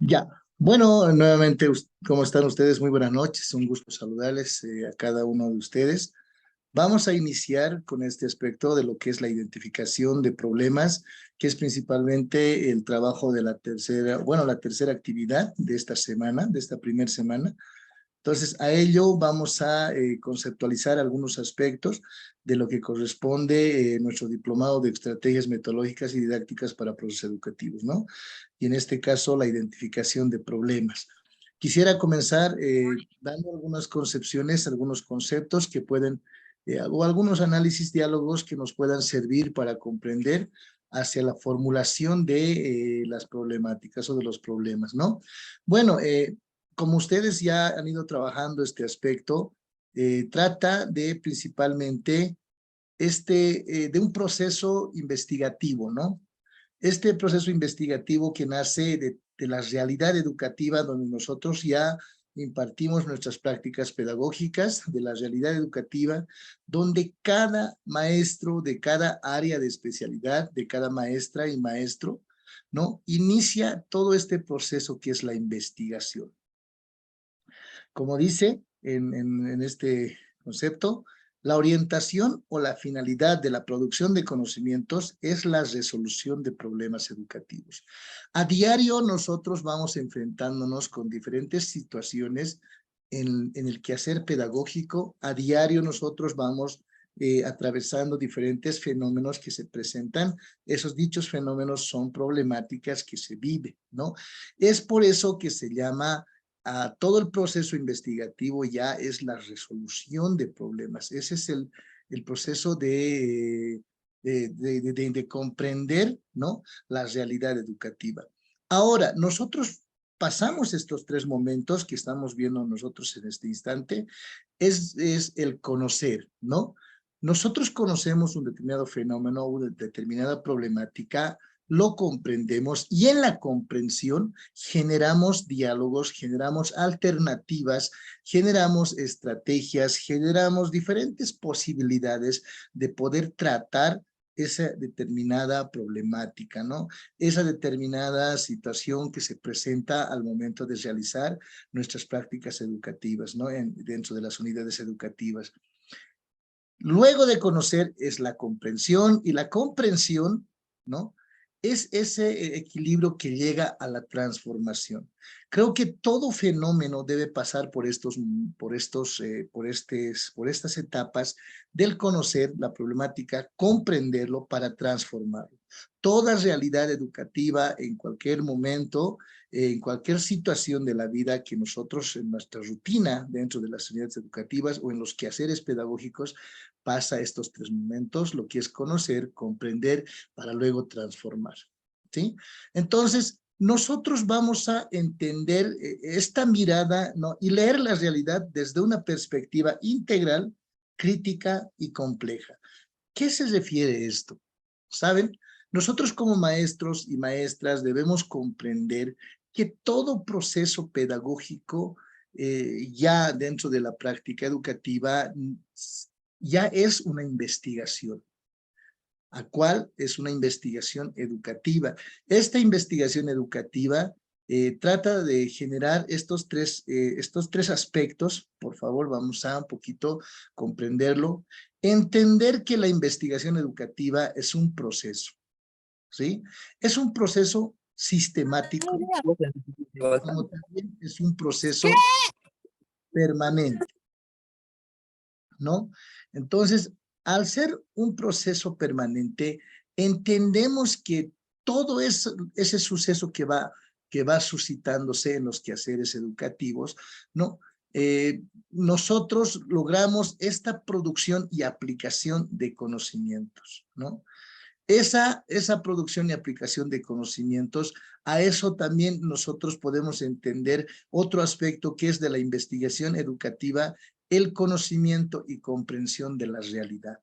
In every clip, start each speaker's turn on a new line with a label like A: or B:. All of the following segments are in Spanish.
A: Ya, bueno, nuevamente, ¿cómo están ustedes? Muy buenas noches, un gusto saludarles a cada uno de ustedes. Vamos a iniciar con este aspecto de lo que es la identificación de problemas, que es principalmente el trabajo de la tercera, bueno, la tercera actividad de esta semana, de esta primera semana. Entonces, a ello vamos a conceptualizar algunos aspectos de lo que corresponde nuestro diplomado de estrategias metodológicas y didácticas para procesos educativos, ¿no? Y en este caso, la identificación de problemas. Quisiera comenzar dando algunas concepciones, algunos conceptos que pueden, o algunos análisis, diálogos que nos puedan servir para comprender hacia la formulación de las problemáticas o de los problemas, ¿no? Bueno, como ustedes ya han ido trabajando este aspecto, trata de principalmente de un proceso investigativo, ¿no? Este proceso investigativo que nace de la realidad educativa donde nosotros ya impartimos nuestras prácticas pedagógicas, de la realidad educativa, donde cada maestro de cada área de especialidad, de cada maestra y maestro, ¿no? Inicia todo este proceso que es la investigación. Como dice en este concepto, la orientación o la finalidad de la producción de conocimientos es la resolución de problemas educativos. A diario nosotros vamos enfrentándonos con diferentes situaciones en el quehacer pedagógico. A diario nosotros vamos atravesando diferentes fenómenos que se presentan. Esos dichos fenómenos son problemáticas que se viven, ¿no? Es por eso que se llama todo el proceso investigativo ya es la resolución de problemas. Ese es el proceso de comprender, ¿no?, la realidad educativa. Ahora, nosotros pasamos estos tres momentos que estamos viendo nosotros en este instante, es el conocer, ¿no? Nosotros conocemos un determinado fenómeno, una determinada problemática, lo comprendemos y en la comprensión generamos diálogos, generamos alternativas, generamos estrategias, generamos diferentes posibilidades de poder tratar esa determinada problemática, ¿no? Esa determinada situación que se presenta al momento de realizar nuestras prácticas educativas, ¿no? Dentro de las unidades educativas. Luego de conocer es la comprensión, y la comprensión, ¿no?, es ese equilibrio que llega a la transformación. Creo que todo fenómeno debe pasar por estas etapas del conocer la problemática, comprenderlo para transformarlo. Toda realidad educativa en cualquier momento, en cualquier situación de la vida que nosotros en nuestra rutina dentro de las unidades educativas o en los quehaceres pedagógicos pasa estos tres momentos, lo que es conocer, comprender, para luego transformar, ¿sí? Entonces, nosotros vamos a entender esta mirada, ¿no?, y leer la realidad desde una perspectiva integral, crítica y compleja. ¿Qué se refiere a esto? ¿Saben? Nosotros como maestros y maestras debemos comprender que todo proceso pedagógico ya dentro de la práctica educativa ya es una investigación. ¿A cuál? Es una investigación educativa. Esta investigación educativa trata de generar estos tres aspectos. Por favor, vamos a un poquito comprenderlo. Entender que la investigación educativa es un proceso, ¿sí? Es un proceso sistemático, como también es un proceso permanente, ¿no? Entonces, al ser un proceso permanente, entendemos que todo ese suceso que va suscitándose en los quehaceres educativos, ¿no? Nosotros logramos esta producción y aplicación de conocimientos, ¿no? Esa producción y aplicación de conocimientos, a eso también nosotros podemos entender otro aspecto que es de la investigación educativa, el conocimiento y comprensión de la realidad.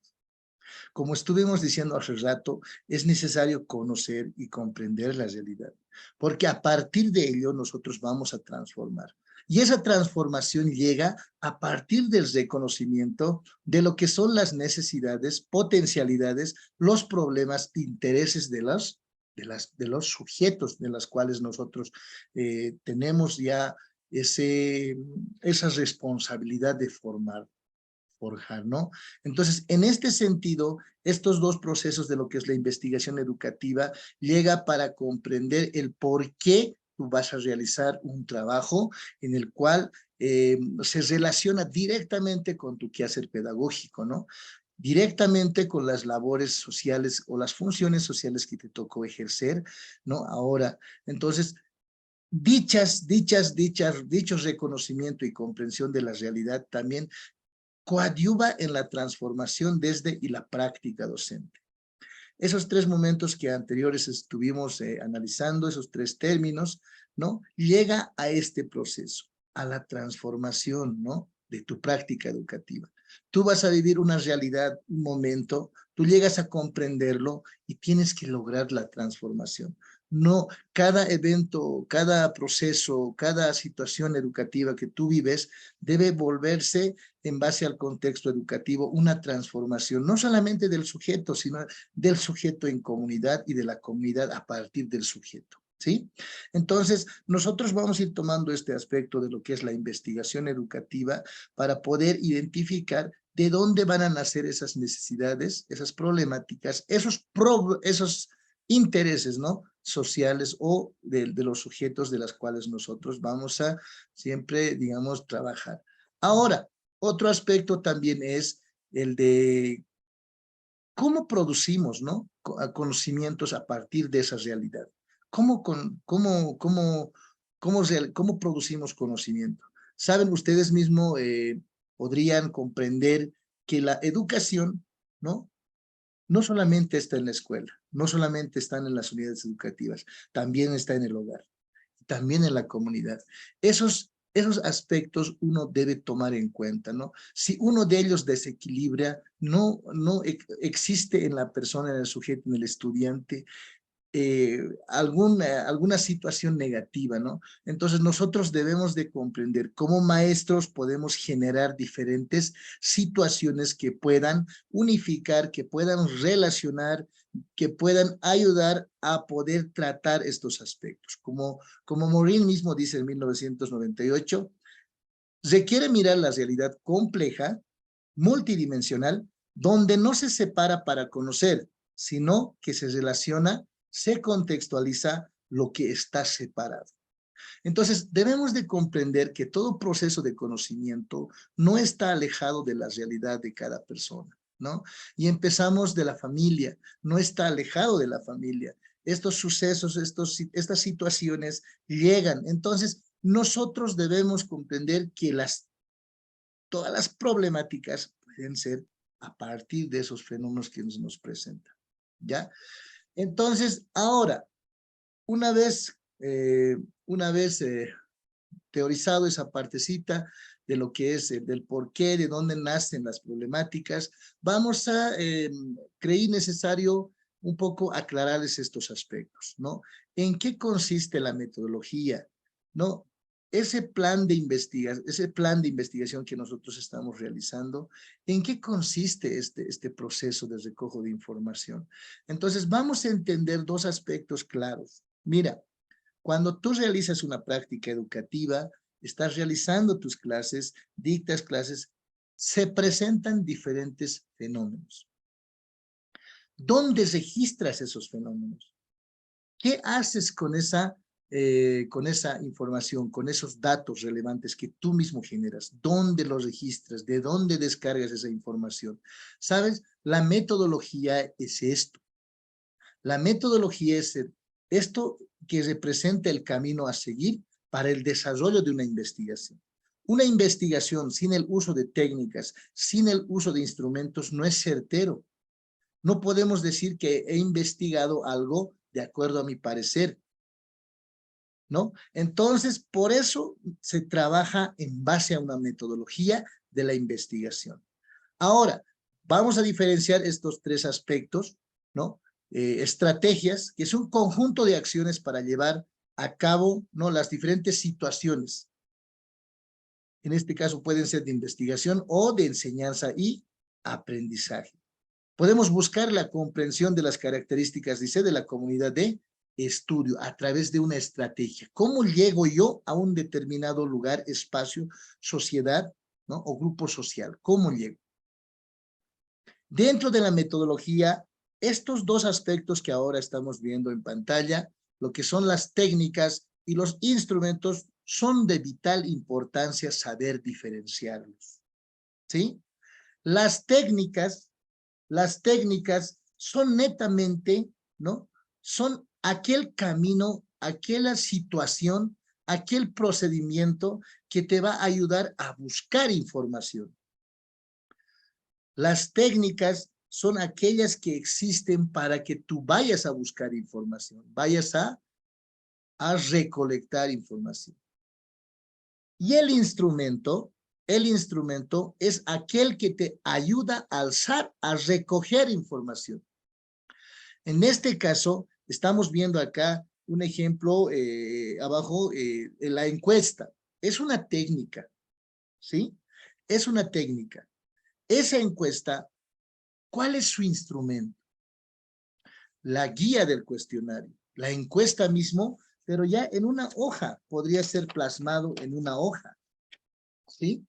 A: Como estuvimos diciendo hace rato, es necesario conocer y comprender la realidad, porque a partir de ello nosotros vamos a transformar. Y esa transformación llega a partir del reconocimiento de lo que son las necesidades, potencialidades, los problemas, intereses de los de los sujetos de los cuales nosotros tenemos ya esa responsabilidad de forjar, ¿no? Entonces, en este sentido, estos dos procesos de lo que es la investigación educativa llega para comprender el por qué tú vas a realizar un trabajo en el cual se relaciona directamente con tu quehacer pedagógico, ¿no? Directamente con las labores sociales o las funciones sociales que te tocó ejercer, ¿no? Ahora, entonces, dichos reconocimiento y comprensión de la realidad también coadyuva en la transformación desde y la práctica docente. Esos tres momentos que anteriores estuvimos analizando, esos tres términos, ¿no? Llega a este proceso, a la transformación, ¿no? De tu práctica educativa. Tú vas a vivir una realidad, un momento, tú llegas a comprenderlo y tienes que lograr la transformación. No, cada evento, cada proceso, cada situación educativa que tú vives debe volverse en base al contexto educativo una transformación, no solamente del sujeto, sino del sujeto en comunidad y de la comunidad a partir del sujeto, ¿sí? Entonces, nosotros vamos a ir tomando este aspecto de lo que es la investigación educativa para poder identificar de dónde van a nacer esas necesidades, esas problemáticas, esos intereses, ¿no? Sociales o de los sujetos de los cuales nosotros vamos a siempre, digamos, trabajar. Ahora, otro aspecto también es el de cómo producimos, ¿no? Conocimientos a partir de esa realidad. ¿Cómo producimos conocimiento? Saben, ustedes mismos podrían comprender que la educación, ¿no? No solamente está en la escuela, no solamente están en las unidades educativas, también está en el hogar, también en la comunidad. Esos aspectos uno debe tomar en cuenta, ¿no? Si uno de ellos desequilibra, no existe en la persona, en el sujeto, en el estudiante, alguna situación negativa, ¿no? Entonces nosotros debemos de comprender cómo maestros podemos generar diferentes situaciones que puedan unificar, que puedan relacionar, que puedan ayudar a poder tratar estos aspectos. Como Morin mismo dice en 1998, requiere mirar la realidad compleja, multidimensional, donde no se separa para conocer, sino que se relaciona, se contextualiza lo que está separado. Entonces, debemos de comprender que todo proceso de conocimiento no está alejado de la realidad de cada persona, ¿no? Y empezamos de la familia, no está alejado de la familia. Estos sucesos, estas situaciones llegan. Entonces, nosotros debemos comprender que todas las problemáticas pueden ser a partir de esos fenómenos que nos presentan, ¿ya? Entonces, ahora, una vez, una vez teorizado esa partecita de lo que es del por qué, de dónde nacen las problemáticas, vamos a, creí necesario un poco aclararles estos aspectos, ¿no? ¿En qué consiste la metodología? ¿No? Ese plan de investigación que nosotros estamos realizando, ¿en qué consiste este proceso de recojo de información? Entonces, vamos a entender dos aspectos claros. Mira, cuando tú realizas una práctica educativa, estás realizando tus clases, dictas clases, se presentan diferentes fenómenos. ¿Dónde registras esos fenómenos? ¿Qué haces con esa información, con esos datos relevantes que tú mismo generas? ¿Dónde los registras? ¿De dónde descargas esa información? ¿Sabes? La metodología es esto. La metodología es esto que representa el camino a seguir para el desarrollo de una investigación. Una investigación sin el uso de técnicas, sin el uso de instrumentos, no es certero. No podemos decir que he investigado algo de acuerdo a mi parecer, ¿no? Entonces, por eso se trabaja en base a una metodología de la investigación. Ahora, vamos a diferenciar estos tres aspectos, ¿no? Estrategias, que es un conjunto de acciones para llevar a cabo, ¿no? Las diferentes situaciones. En este caso pueden ser de investigación o de enseñanza y aprendizaje. Podemos buscar la comprensión de las características, dice, de la comunidad de estudio a través de una estrategia. ¿Cómo llego yo a un determinado lugar, espacio, sociedad, ¿no? O grupo social? ¿Cómo llego? Dentro de la metodología, estos dos aspectos que ahora estamos viendo en pantalla, lo que son las técnicas y los instrumentos, son de vital importancia saber diferenciarlos, ¿sí? Las técnicas son netamente, ¿no? Son aquel camino, aquella situación, aquel procedimiento que te va a ayudar a buscar información. Las técnicas son aquellas que existen para que tú vayas a buscar información, vayas a recolectar información. Y el instrumento es aquel que te ayuda a alzar, a recoger información. En este caso, estamos viendo acá un ejemplo abajo, la encuesta. Es una técnica, ¿sí? Es una técnica. Esa encuesta, ¿cuál es su instrumento? La guía del cuestionario, la encuesta mismo, pero ya en una hoja, podría ser plasmado en una hoja, ¿sí?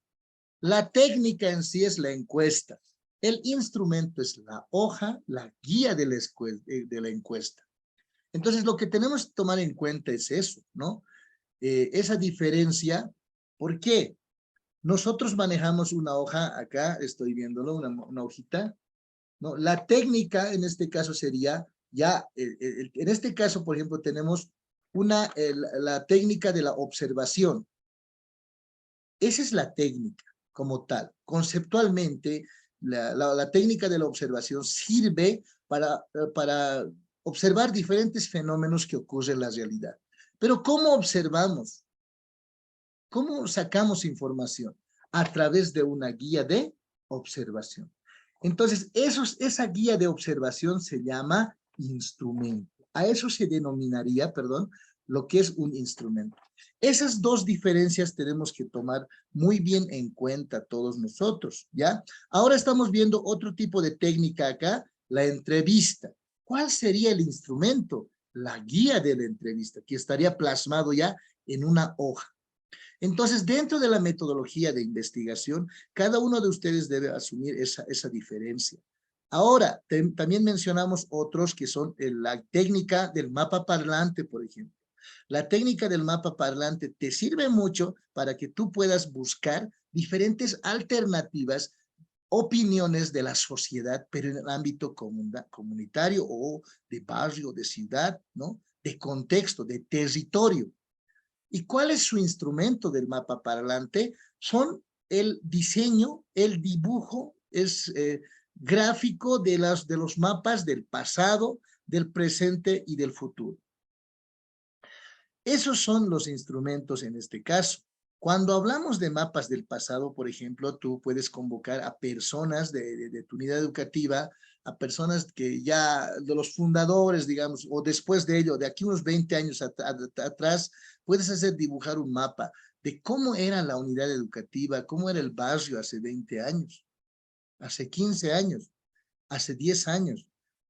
A: La técnica en sí es la encuesta. El instrumento es la hoja, la guía de la encuesta. Entonces, lo que tenemos que tomar en cuenta es eso, ¿no? Esa diferencia. ¿Por qué? Nosotros manejamos una hoja, acá estoy viéndolo, una hojita, ¿no? La técnica en este caso sería, ya, en este caso, por ejemplo, tenemos la técnica de la observación. Esa es la técnica como tal. Conceptualmente, la técnica de la observación sirve para observar diferentes fenómenos que ocurren en la realidad. Pero ¿cómo observamos? ¿Cómo sacamos información? A través de una guía de observación. Entonces, esa guía de observación se llama instrumento. A eso se denominaría, perdón, lo que es un instrumento. Esas dos diferencias tenemos que tomar muy bien en cuenta todos nosotros, ¿ya? Ahora estamos viendo otro tipo de técnica acá, la entrevista. ¿Cuál sería el instrumento? La guía de la entrevista, que estaría plasmado ya en una hoja. Entonces, dentro de la metodología de investigación, cada uno de ustedes debe asumir esa diferencia. Ahora, también mencionamos otros que son la técnica del mapa parlante, por ejemplo. La técnica del mapa parlante te sirve mucho para que tú puedas buscar diferentes alternativas, opiniones de la sociedad, pero en el ámbito comunitario o de barrio, de ciudad, ¿no? De contexto, de territorio. ¿Y cuál es su instrumento del mapa parlante? Son el diseño, el dibujo, es gráfico de los mapas del pasado, del presente y del futuro. Esos son los instrumentos en este caso. Cuando hablamos de mapas del pasado, por ejemplo, tú puedes convocar a personas de tu unidad educativa, a personas que ya, de los fundadores, digamos, o después de ello, de aquí unos 20 años atrás, puedes hacer dibujar un mapa de cómo era la unidad educativa, cómo era el barrio hace 20 años, hace 15 años, hace 10 años.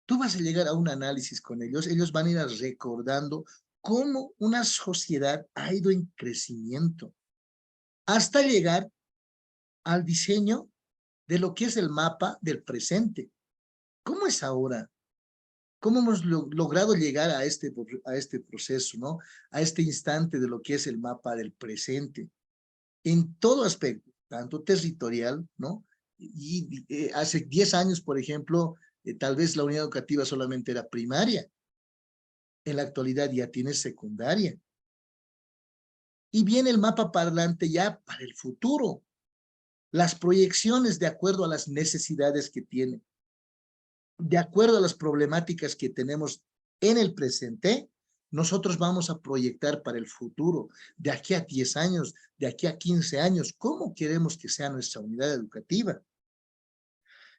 A: Tú vas a llegar a un análisis con ellos van a ir recordando cómo una sociedad ha ido en crecimiento hasta llegar al diseño de lo que es el mapa del presente. ¿Cómo es ahora? ¿Cómo hemos logrado llegar a este proceso, ¿no? A este instante de lo que es el mapa del presente? En todo aspecto, tanto territorial, ¿no? Y hace 10 años, por ejemplo, tal vez la unidad educativa solamente era primaria. En la actualidad ya tiene secundaria. Y viene el mapa parlante ya para el futuro. Las proyecciones de acuerdo a las necesidades que tiene, de acuerdo a las problemáticas que tenemos en el presente, nosotros vamos a proyectar para el futuro, de aquí a 10 años, de aquí a 15 años, cómo queremos que sea nuestra unidad educativa.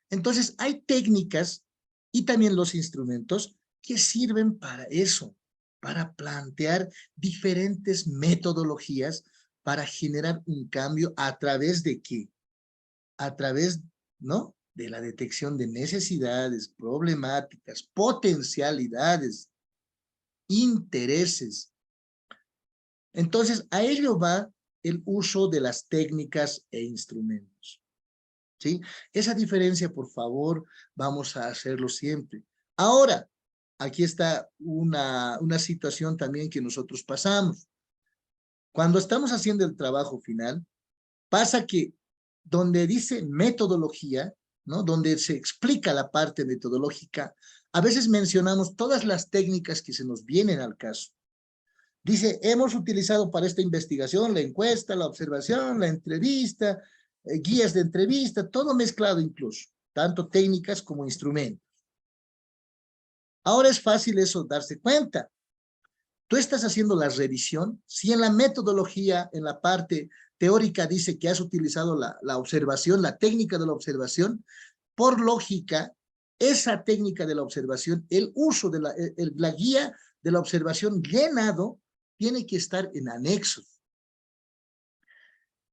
A: Entonces, hay técnicas y también los instrumentos que sirven para eso, para plantear diferentes metodologías para generar un cambio a través de qué? A través, ¿no? de la detección de necesidades, problemáticas, potencialidades, intereses. Entonces, a ello va el uso de las técnicas e instrumentos. ¿Sí? Esa diferencia, por favor, vamos a hacerlo siempre. Ahora, aquí está una situación también que nosotros pasamos. Cuando estamos haciendo el trabajo final, pasa que donde dice metodología, ¿no? Donde se explica la parte metodológica, a veces mencionamos todas las técnicas que se nos vienen al caso. Dice, hemos utilizado para esta investigación la encuesta, la observación, la entrevista, guías de entrevista, todo mezclado incluso, tanto técnicas como instrumentos. Ahora es fácil eso darse cuenta. Tú estás haciendo la revisión, si en la metodología, en la parte teórica dice que has utilizado la observación, la técnica de la observación, por lógica, esa técnica de la observación, el uso de la guía de la observación llenado, tiene que estar en anexos.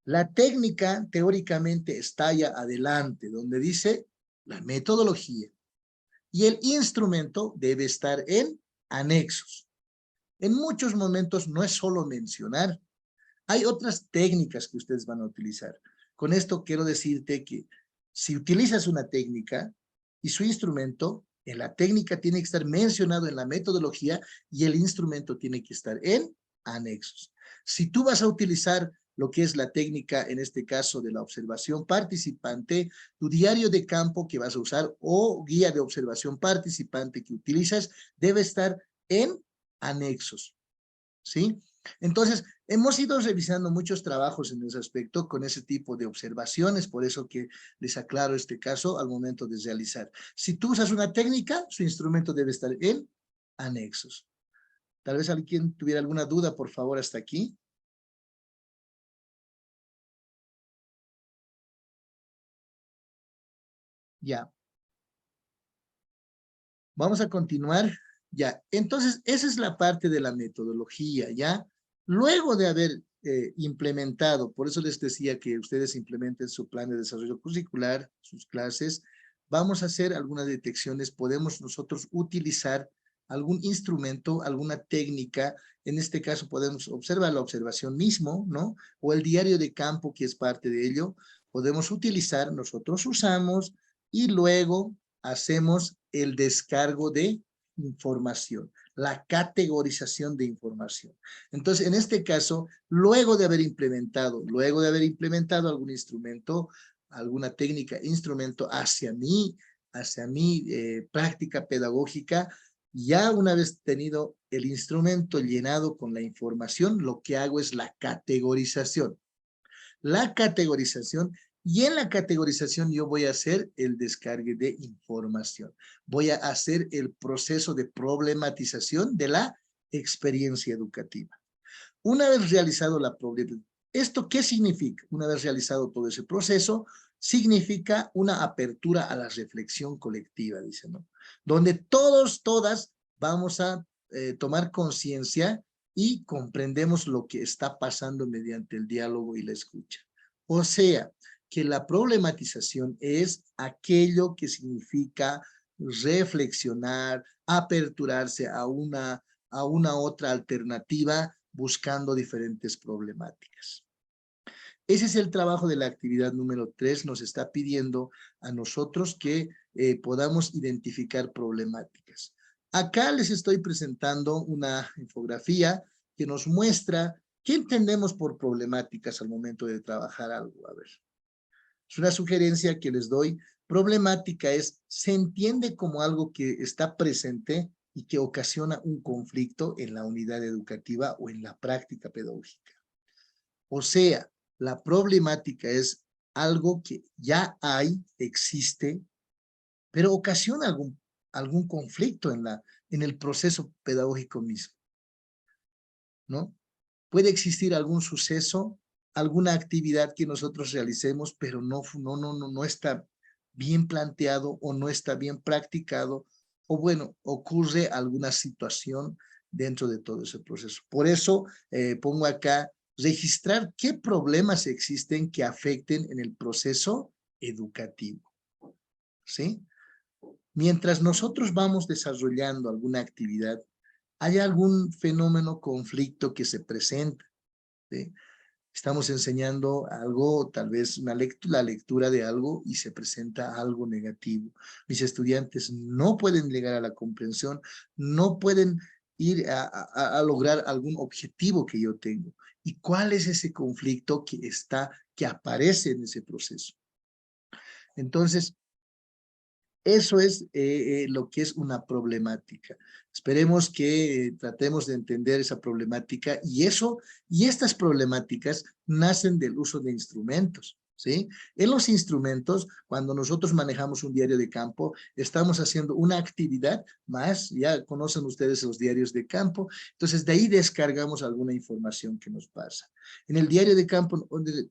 A: La técnica teóricamente está allá adelante, donde dice la metodología, y el instrumento debe estar en anexos. En muchos momentos no es solo mencionar, hay otras técnicas que ustedes van a utilizar. Con esto quiero decirte que si utilizas una técnica y su instrumento, en la técnica tiene que estar mencionado en la metodología y el instrumento tiene que estar en anexos. Si tú vas a utilizar lo que es la técnica, en este caso de la observación participante, tu diario de campo que vas a usar o guía de observación participante que utilizas debe estar en anexos, ¿sí? Entonces, hemos ido revisando muchos trabajos en ese aspecto con ese tipo de observaciones, por eso que les aclaro este caso al momento de realizar. Si tú usas una técnica, su instrumento debe estar en anexos. Tal vez alguien tuviera alguna duda, por favor, hasta aquí. Ya. Vamos a continuar. Ya. Entonces, esa es la parte de la metodología, ¿ya? Luego de haber implementado, por eso les decía que ustedes implementen su plan de desarrollo curricular, sus clases, vamos a hacer algunas detecciones, podemos nosotros utilizar algún instrumento, alguna técnica, en este caso podemos observar la observación mismo, ¿no? O el diario de campo que es parte de ello, podemos utilizar, nosotros usamos y luego hacemos el descargo de información, la categorización de información. Entonces, en este caso, luego de haber implementado algún instrumento, alguna técnica, instrumento hacia mi práctica pedagógica, ya una vez tenido el instrumento llenado con la información, lo que hago es la categorización. La categorización y en la categorización yo voy a hacer el descargue de información. Voy a hacer el proceso de problematización de la experiencia educativa. Una vez realizado la problemática, ¿esto qué significa? Una vez realizado todo ese proceso, significa una apertura a la reflexión colectiva, dice, ¿no? Donde todos, todas vamos a tomar conciencia y comprendemos lo que está pasando mediante el diálogo y la escucha. O sea, que la problematización es aquello que significa reflexionar, aperturarse a una otra alternativa buscando diferentes problemáticas. Ese es el trabajo de la actividad número 3, nos está pidiendo a nosotros que podamos identificar problemáticas. Acá les estoy presentando una infografía que nos muestra qué entendemos por problemáticas al momento de trabajar algo. A ver, es una sugerencia que les doy. Problemática se entiende como algo que está presente y que ocasiona un conflicto en la unidad educativa o en la práctica pedagógica. O sea, la problemática es algo que ya hay, existe, pero ocasiona algún conflicto en el proceso pedagógico mismo, ¿no? Puede existir algún suceso, alguna actividad que nosotros realicemos, pero no está bien planteado o no está bien practicado, o bueno, ocurre alguna situación dentro de todo ese proceso. Por eso pongo acá registrar qué problemas existen que afecten en el proceso educativo. ¿sí? Mientras nosotros vamos desarrollando alguna actividad, hay algún fenómeno, conflicto que se presenta, ¿sí? Estamos enseñando algo, tal vez la lectura de algo y se presenta algo negativo. Mis estudiantes no pueden llegar a la comprensión, no pueden ir a lograr algún objetivo que yo tengo. ¿Y cuál es ese conflicto que aparece en ese proceso? Entonces, eso es lo que es una problemática. Esperemos que tratemos de entender esa problemática y estas problemáticas nacen del uso de instrumentos, ¿sí? En los instrumentos, cuando nosotros manejamos un diario de campo, estamos haciendo una actividad más, ya conocen ustedes los diarios de campo, entonces de ahí descargamos alguna información que nos pasa. En el diario de campo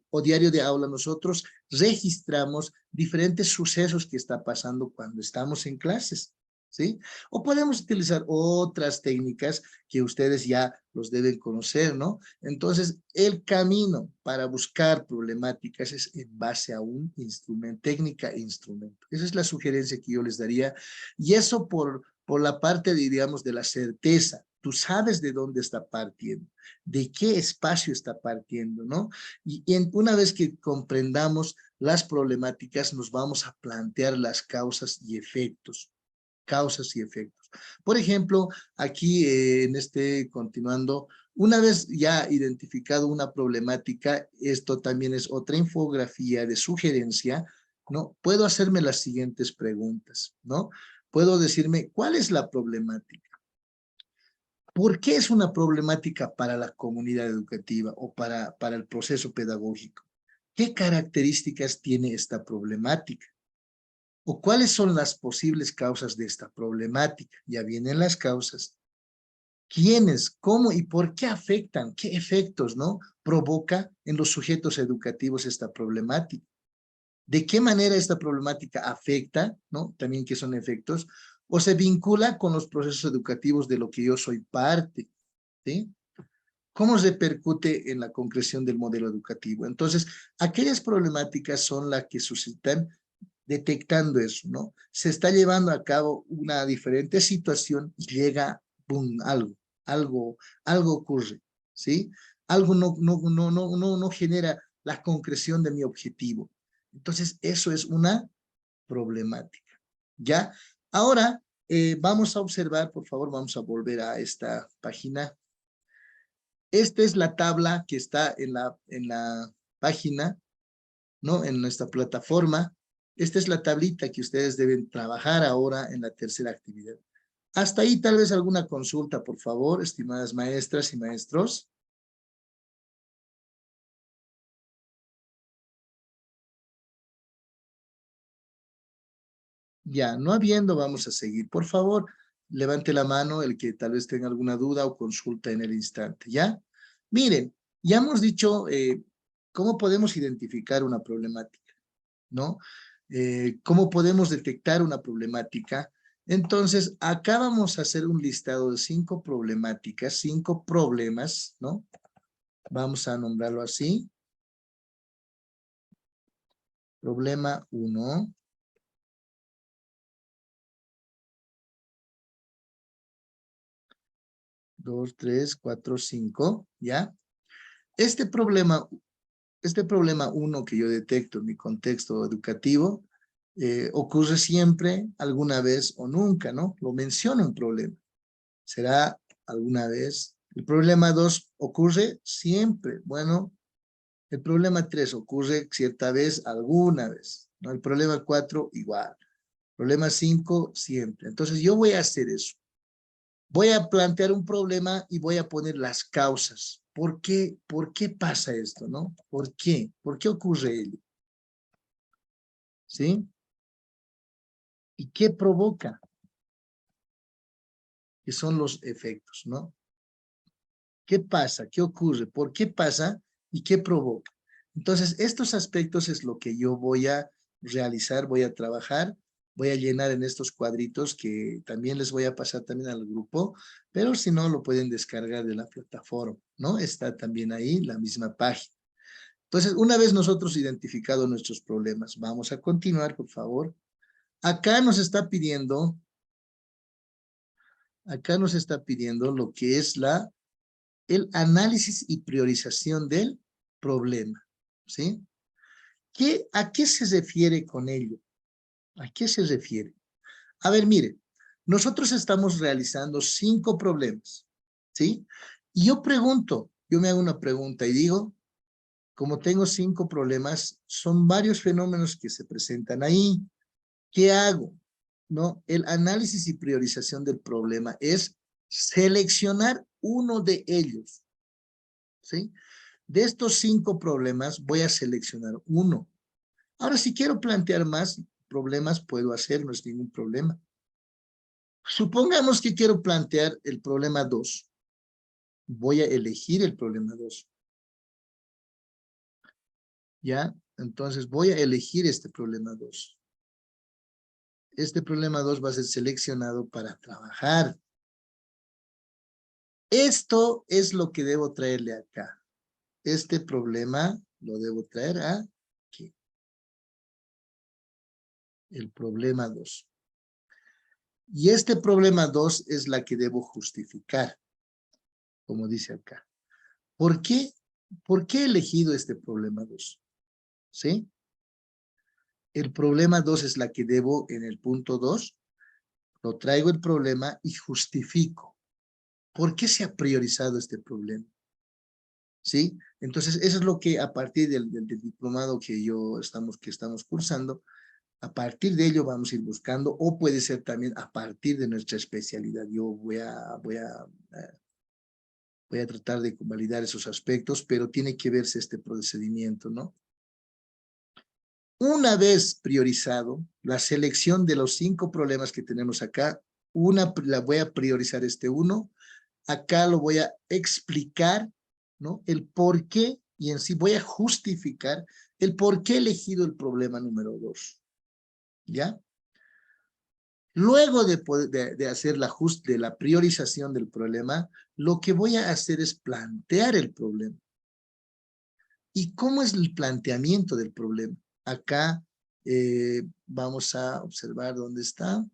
A: o diario de aula nosotros registramos diferentes sucesos que está pasando cuando estamos en clases, ¿sí? O podemos utilizar otras técnicas que ustedes ya los deben conocer, ¿no? Entonces, el camino para buscar problemáticas es en base a un instrumento, técnica e instrumento. Esa es la sugerencia que yo les daría. Y eso por la parte, digamos, de la certeza. Tú sabes de dónde está partiendo, de qué espacio está partiendo, ¿no? Una vez que comprendamos las problemáticas, nos vamos a plantear las causas y efectos. Causas y efectos. Por ejemplo, aquí continuando, una vez ya identificado una problemática, esto también es otra infografía de sugerencia, ¿no? Puedo hacerme las siguientes preguntas, ¿no? Puedo decirme, ¿cuál es la problemática? ¿Por qué es una problemática para la comunidad educativa o para el proceso pedagógico? ¿Qué características tiene esta problemática? ¿O cuáles son las posibles causas de esta problemática? Ya vienen las causas. ¿Quiénes, cómo y por qué afectan? ¿Qué efectos, no, provoca en los sujetos educativos esta problemática? ¿De qué manera esta problemática afecta, no? También qué son efectos, o se vincula con los procesos educativos de lo que yo soy parte, ¿sí? ¿Cómo repercute en la concreción del modelo educativo? Entonces, aquellas problemáticas son las que suscitan detectando eso, ¿no? Se está llevando a cabo una diferente situación y llega, boom, algo ocurre, ¿sí? Algo no genera la concreción de mi objetivo. Entonces, eso es una problemática, ¿ya? Ahora, vamos a observar, por favor, vamos a volver a esta página. Esta es la tabla que está en la página, ¿no? En nuestra plataforma. Esta es la tablita que ustedes deben trabajar ahora en la tercera actividad. Hasta ahí tal vez alguna consulta, por favor, estimadas maestras y maestros. Ya, no habiendo, vamos a seguir. Por favor, levante la mano el que tal vez tenga alguna duda o consulta en el instante, ¿ya? Miren, ya hemos dicho cómo podemos identificar una problemática, ¿no? Cómo podemos detectar una problemática. Entonces, acá vamos a hacer un listado de 5 problemáticas, 5 problemas, ¿no? Vamos a nombrarlo así. Problema 1. 2, 3, 4, 5, ¿ya? Este problema 1 que yo detecto en mi contexto educativo ocurre siempre, alguna vez o nunca, ¿no? Lo menciona un problema. ¿Será alguna vez? El problema 2 ocurre siempre. Bueno, el problema 3 ocurre cierta vez, alguna vez, ¿no? El problema 4 igual. Problema 5 siempre. Entonces yo voy a hacer eso. Voy a plantear un problema y voy a poner las causas. ¿Por qué pasa esto, no? ¿Por qué? ¿Por qué ocurre ello? ¿Sí? ¿Y qué provoca? Que son los efectos, ¿no? ¿Qué pasa? ¿Qué ocurre? ¿Por qué pasa? ¿Y qué provoca? Entonces, estos aspectos es lo que yo voy a realizar, voy a trabajar, voy a llenar en estos cuadritos que también les voy a pasar también al grupo, pero si no, lo pueden descargar de la plataforma, ¿no? Está también ahí la misma página. Entonces, una vez nosotros identificado nuestros problemas, vamos a continuar, por favor. Acá nos está pidiendo lo que es el análisis y priorización del problema, ¿sí? ¿A qué se refiere con ello? ¿A qué se refiere? A ver, mire, nosotros estamos realizando 5 problemas, ¿sí? Y yo me hago una pregunta y digo, como tengo 5 problemas, son varios fenómenos que se presentan ahí. ¿Qué hago? ¿No? El análisis y priorización del problema es seleccionar uno de ellos, ¿sí? De estos 5 problemas voy a seleccionar uno. Ahora, si quiero plantear más problemas, puedo hacer, no es ningún problema. Supongamos que quiero plantear el problema 2. Voy a elegir el problema 2. ¿Ya? Entonces voy a elegir este problema 2. Este problema 2 va a ser seleccionado para trabajar. Esto es lo que debo traerle acá. Este problema lo debo traer aquí. El problema 2. Y este problema 2 es la que debo justificar, como dice acá. ¿Por qué? ¿Por qué he elegido este problema 2? ¿Sí? El problema 2 es la que debo en el punto 2. Lo traigo el problema y justifico. ¿Por qué se ha priorizado este problema? ¿Sí? Entonces, eso es lo que a partir del diplomado que estamos cursando, a partir de ello vamos a ir buscando, o puede ser también a partir de nuestra especialidad. Yo voy a tratar de validar esos aspectos, pero tiene que verse este procedimiento, ¿no? Una vez priorizado la selección de los 5 problemas que tenemos acá, la voy a priorizar este uno, acá lo voy a explicar, ¿no? El por qué, y en sí voy a justificar el por qué he elegido el problema número 2, ¿ya? Luego de hacer la priorización del problema, lo que voy a hacer es plantear el problema. ¿Y cómo es el planteamiento del problema? Acá vamos a observar dónde está.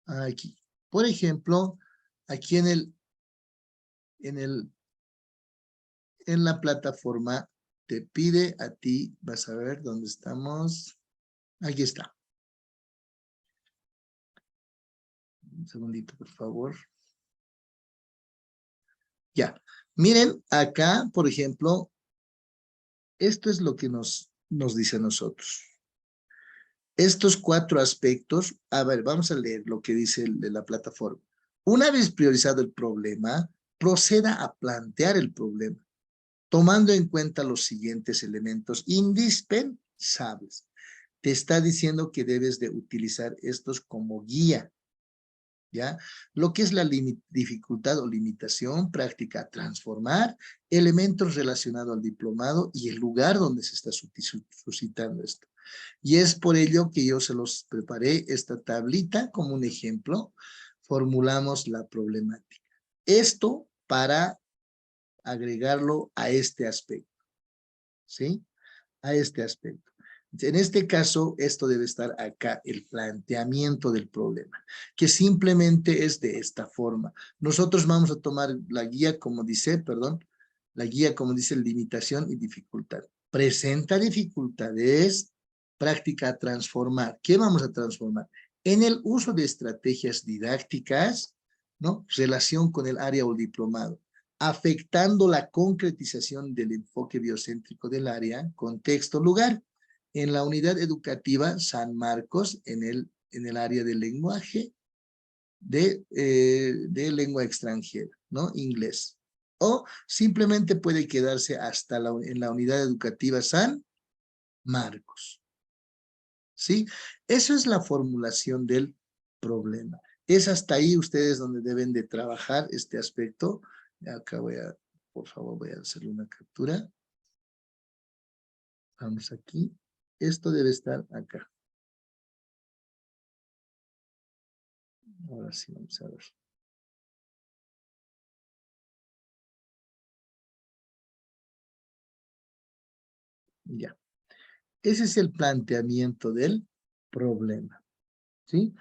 A: Aquí. Por ejemplo, aquí en la plataforma te pide a ti, vas a ver dónde estamos. Aquí está. Un segundito, por favor. Ya. Miren, acá, por ejemplo, esto es lo que nos dice a nosotros. Estos 4 aspectos, a ver, vamos a leer lo que dice de la plataforma. Una vez priorizado el problema, proceda a plantear el problema, tomando en cuenta los siguientes elementos indispensables. Te está diciendo que debes de utilizar estos como guía, ¿ya? Lo que es la dificultad o limitación, práctica, transformar, elementos relacionados al diplomado y el lugar donde se está suscitando esto. Y es por ello que yo se los preparé esta tablita como un ejemplo. Formulamos la problemática. Esto para agregarlo a este aspecto, ¿sí? A este aspecto. En este caso, esto debe estar acá, el planteamiento del problema, que simplemente es de esta forma. Nosotros vamos a tomar la guía como dice, limitación y dificultad. Presenta dificultades, práctica a transformar. ¿Qué vamos a transformar? En el uso de estrategias didácticas, ¿no? Relación con el área o el diplomado, afectando la concretización del enfoque biocéntrico del área, contexto, lugar. En la unidad educativa San Marcos, en el área del lenguaje, de lengua extranjera, ¿no? Inglés. O simplemente puede quedarse hasta en la unidad educativa San Marcos. ¿Sí? Eso es la formulación del problema. Es hasta ahí ustedes donde deben de trabajar este aspecto. Acá por favor, voy a hacerle una captura. Vamos aquí. Esto debe estar acá. Ahora sí, vamos a ver. Ya. Ese es el planteamiento del problema, ¿sí?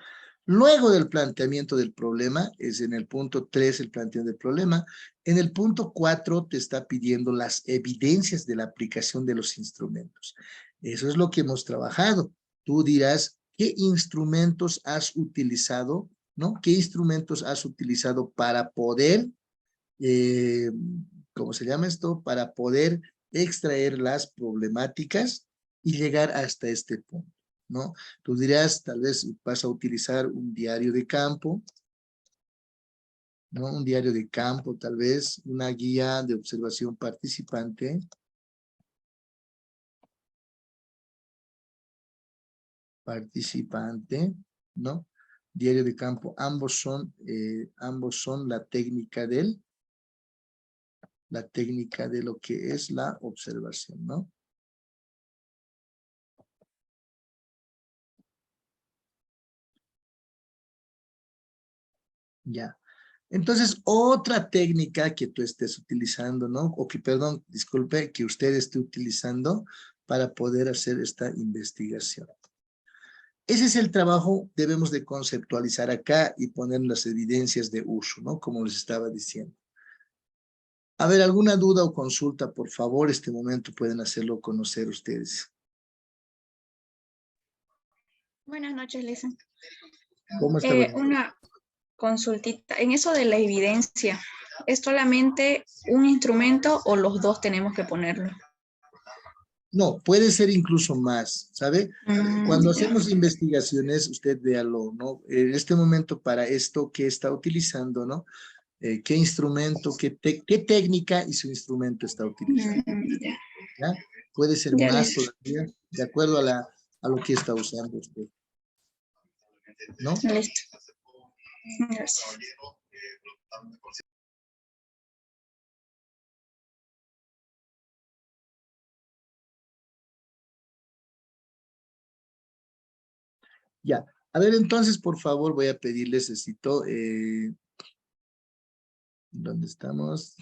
A: Luego del planteamiento del problema, es en el punto 3 el planteamiento del problema, en el punto 4 te está pidiendo las evidencias de la aplicación de los instrumentos. Eso es lo que hemos trabajado. Tú dirás, ¿qué instrumentos has utilizado? ¿No? ¿Qué instrumentos has utilizado para poder, ¿cómo se llama esto? Para poder extraer las problemáticas y llegar hasta este punto, ¿no? Tú dirás, tal vez vas a utilizar un diario de campo, ¿no? Un diario de campo, tal vez una guía de observación participante, ¿no? Diario de campo, ambos son la técnica de lo que es la observación, ¿no? Ya. Entonces, otra técnica que tú estés utilizando, ¿no? O que, perdón, disculpe, que usted esté utilizando para poder hacer esta investigación. Ese es el trabajo, debemos de conceptualizar acá y poner las evidencias de uso, ¿no? Como les estaba diciendo. A ver, ¿alguna duda o consulta? Por favor, este momento pueden hacerlo conocer ustedes.
B: Buenas noches, Lisa.
A: ¿Cómo está?
B: Una consultita. En eso de la evidencia, ¿es solamente un instrumento o los dos tenemos que ponerlo?
A: No, puede ser incluso más, ¿sabe? Cuando
B: Ya.
A: hacemos investigaciones, usted véalo, ¿no? En este momento, para esto que está utilizando, ¿no? ¿Qué instrumento, qué técnica y su instrumento está utilizando?
B: Ya.
A: ¿Ya? Puede ser
B: Ya,
A: más
B: Lisa.
A: todavía, de acuerdo a lo que está usando usted, ¿no?
B: Listo. Gracias.
A: Ya. A ver, entonces, por favor, voy a pedirles, necesito, ¿dónde estamos?